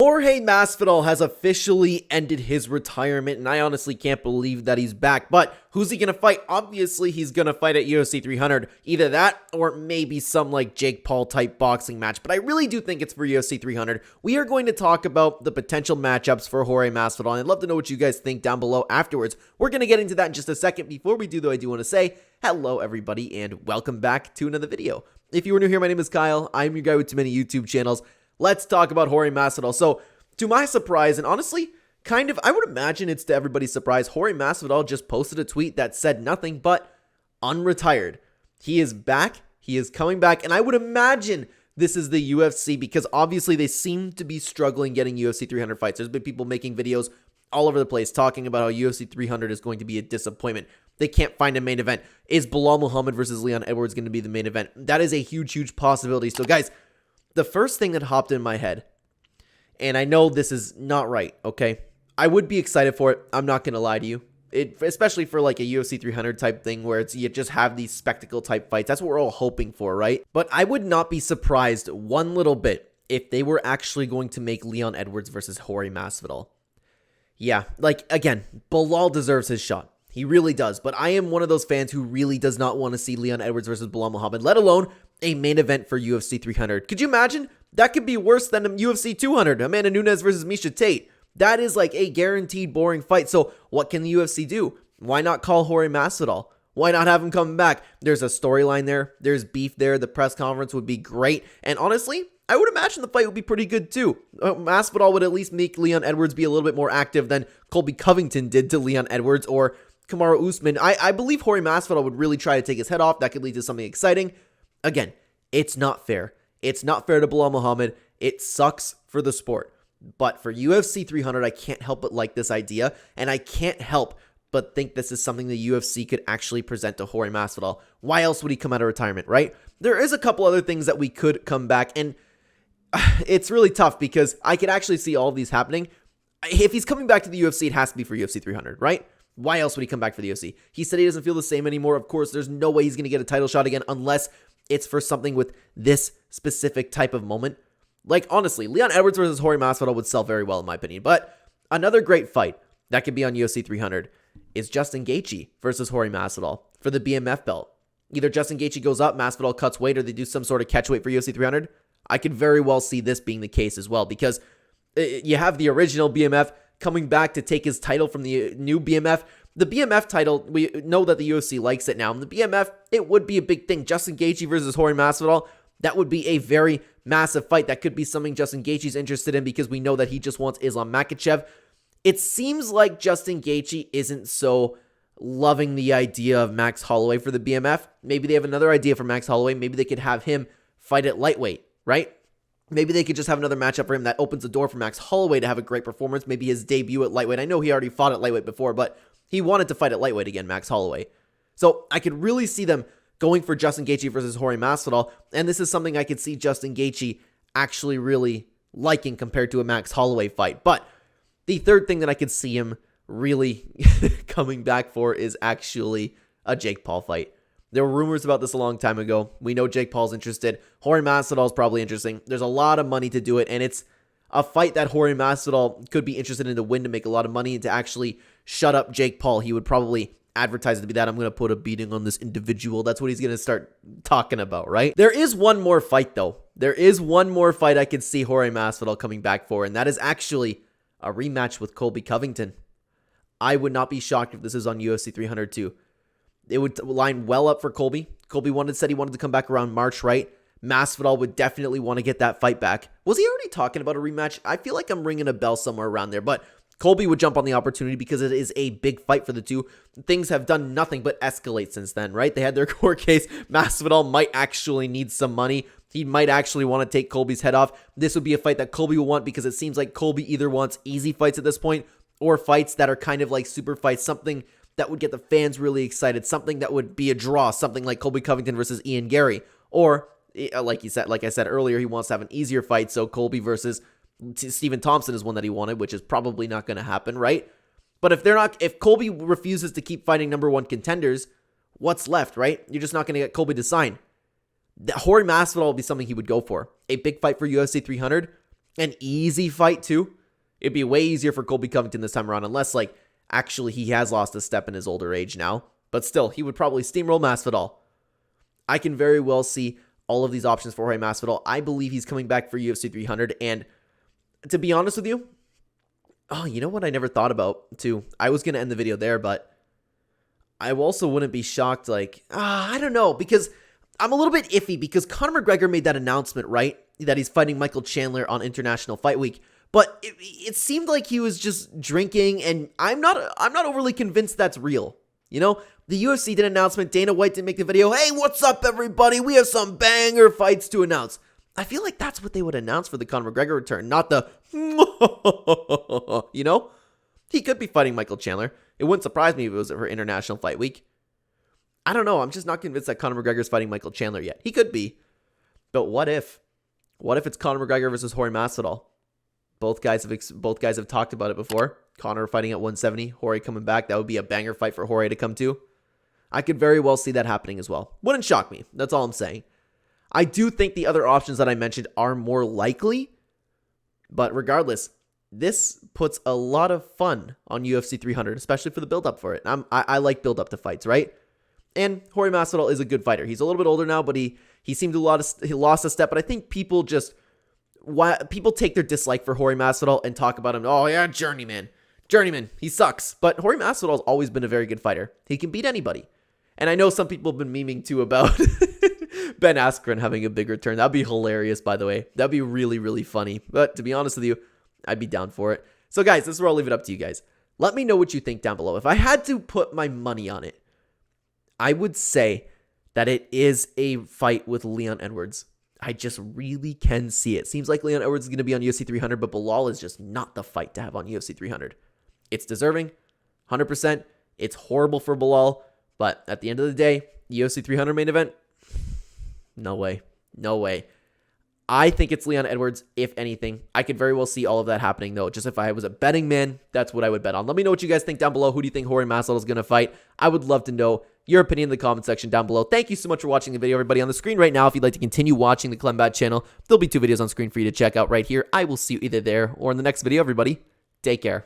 Jorge Masvidal has officially ended his retirement, and I honestly can't believe that he's back. But who's he going to fight? Obviously, he's going to fight at UFC 300. Either that or maybe some like Jake Paul type boxing match. But I really do think it's for UFC 300. We are going to talk about the potential matchups for Jorge Masvidal, and I'd love to know what you guys think down below afterwards. We're going to get into that in just a second. Before we do, though, I do want to say hello, everybody, and welcome back to another video. If you are new here, my name is Kyle. I'm your guy with too many YouTube channels. Let's talk about Jorge Masvidal. So, to my surprise, and honestly, I would imagine it's to everybody's surprise, Jorge Masvidal just posted a tweet that said nothing but unretired. He is back. He is coming back, and I would imagine this is the UFC because obviously they seem to be struggling getting UFC 300 fights. There's been people making videos all over the place talking about how UFC 300 is going to be a disappointment. They can't find a main event. Is Belal Muhammad versus Leon Edwards going to be the main event? That is a huge, huge possibility. So, guys, the first thing that hopped in my head, and I know this is not right, okay? I would be excited for it. I'm not going to lie to you. Especially for like a UFC 300 type thing where it's you just have these spectacle type fights. That's what we're all hoping for, right? But I would not be surprised one little bit if they were actually going to make Leon Edwards versus Jorge Masvidal. Yeah, like, again, Belal deserves his shot. He really does. But I am one of those fans who really does not want to see Leon Edwards versus Belal Muhammad, let alone a main event for UFC 300. Could you imagine? That could be worse than UFC 200. Amanda Nunes versus Miesha Tate. That is like a guaranteed boring fight. So what can the UFC do? Why not call Jorge Masvidal? Why not have him come back? There's a storyline there. There's beef there. The press conference would be great. And honestly, I would imagine the fight would be pretty good too. Masvidal would at least make Leon Edwards be a little bit more active than Colby Covington did to Leon Edwards or Kamaru Usman. I believe Jorge Masvidal would really try to take his head off. That could lead to something exciting. Again, it's not fair. It's not fair to Belal Muhammad. It sucks for the sport. But for UFC 300, I can't help but like this idea, and I can't help but think this is something the UFC could actually present to Jorge Masvidal. Why else would he come out of retirement, right? There is a couple other things that we could come back, and it's really tough because I could actually see all of these happening. If he's coming back to the UFC, it has to be for UFC 300, right? Why else would he come back for the UFC? He said he doesn't feel the same anymore. Of course, there's no way he's going to get a title shot again unless it's for something with this specific type of moment. Like, honestly, Leon Edwards versus Jorge Masvidal would sell very well, in my opinion. But another great fight that could be on UFC 300 is Justin Gaethje versus Jorge Masvidal for the BMF belt. Either Justin Gaethje goes up, Masvidal cuts weight, or they do some sort of catch weight for UFC 300. I could very well see this being the case as well because you have the original BMF coming back to take his title from the new BMF. The BMF title, we know that the UFC likes it now. And the BMF, it would be a big thing. Justin Gaethje versus Jorge Masvidal, that would be a very massive fight. That could be something Justin Gaethje's interested in because we know that he just wants Islam Makhachev. It seems like Justin Gaethje isn't so loving the idea of Max Holloway for the BMF. Maybe they have another idea for Max Holloway. Maybe they could have him fight at lightweight, right? Maybe they could just have another matchup for him that opens the door for Max Holloway to have a great performance. Maybe his debut at lightweight. I know he already fought at lightweight before, but he wanted to fight at lightweight again, Max Holloway. So I could really see them going for Justin Gaethje versus Jorge Masvidal, and this is something I could see Justin Gaethje actually really liking compared to a Max Holloway fight. But the third thing that I could see him really coming back for is actually a Jake Paul fight. There were rumors about this a long time ago. We know Jake Paul's interested. Jorge Masvidal is probably interesting. There's a lot of money to do it, and it's a fight that Jorge Masvidal could be interested in to win to make a lot of money and to actually shut up Jake Paul. He would probably advertise it to be that I'm going to put a beating on this individual. That's what he's going to start talking about, right? There is one more fight, though. There is one more fight I could see Jorge Masvidal coming back for, and that is actually a rematch with Colby Covington. I would not be shocked if this is on UFC 300 too. It would line well up for Colby. Colby said he wanted to come back around March, right? Masvidal would definitely want to get that fight back. Was he already talking about a rematch? I feel like I'm ringing a bell somewhere around there, but Colby would jump on the opportunity because it is a big fight for the two. Things have done nothing but escalate since then, right? They had their court case. Masvidal might actually need some money. He might actually want to take Colby's head off. This would be a fight that Colby will want because it seems like Colby either wants easy fights at this point or fights that are kind of like super fights, something that would get the fans really excited, something that would be a draw, something like Colby Covington versus Ian Gary. Or, like I said earlier, he wants to have an easier fight, so Colby versus Stephen Thompson is one that he wanted, which is probably not going to happen, right? But if Colby refuses to keep fighting number one contenders, what's left, right? You're just not going to get Colby to sign. Jorge Masvidal will be something he would go for. A big fight for UFC 300. an easy fight too. It'd be way easier for Colby Covington this time around, unless, like, actually he has lost a step in his older age now. But still, he would probably steamroll Masvidal. I can very well see all of these options for Jorge Masvidal. I believe he's coming back for UFC 300. And to be honest with you, oh, you know what I never thought about too? I was going to end the video there, but I also wouldn't be shocked, like, I don't know, because I'm a little bit iffy because Conor McGregor made that announcement, right? That he's fighting Michael Chandler on International Fight Week. But it seemed like he was just drinking, and I'm not overly convinced that's real. You know, the UFC did an announcement. Dana White didn't make the video. Hey, what's up, everybody? We have some banger fights to announce. I feel like that's what they would announce for the Conor McGregor return, not the, you know? He could be fighting Michael Chandler. It wouldn't surprise me if it was for International Fight Week. I don't know. I'm just not convinced that Conor McGregor's fighting Michael Chandler yet. He could be. But what if? What if it's Conor McGregor versus Jorge Masvidal? Both guys have talked about it before. Conor fighting at 170, Jorge coming back. That would be a banger fight for Jorge to come to. I could very well see that happening as well. Wouldn't shock me. That's all I'm saying. I do think the other options that I mentioned are more likely. But regardless, this puts a lot of fun on UFC 300, especially for the build-up for it. I like build-up to fights, right? And Jorge Masvidal is a good fighter. He's a little bit older now, but he seemed to he lost a step. But I think people take their dislike for Jorge Masvidal and talk about him. Oh yeah, journeyman, he sucks. But Jorge Masvidal's always been a very good fighter. He can beat anybody. And I know some people have been memeing too about Ben Askren having a big return. That'd be hilarious, by the way. That'd be really, really funny. But to be honest with you, I'd be down for it. So guys, this is where I'll leave it up to you guys. Let me know what you think down below. If I had to put my money on it, I would say that it is a fight with Leon Edwards. I just really can see it. Seems like Leon Edwards is going to be on UFC 300, but Bilal is just not the fight to have on UFC 300. It's deserving, 100%. It's horrible for Bilal, but at the end of the day, UFC 300 main event, no way. No way. I think it's Leon Edwards, if anything. I could very well see all of that happening, though. Just if I was a betting man, that's what I would bet on. Let me know what you guys think down below. Who do you think Jorge Masvidal is going to fight? I would love to know your opinion in the comment section down below. Thank you so much for watching the video, everybody. On the screen right now, if you'd like to continue watching the Clenbat channel, there'll be 2 videos on screen for you to check out right here. I will see you either there or in the next video, everybody. Take care.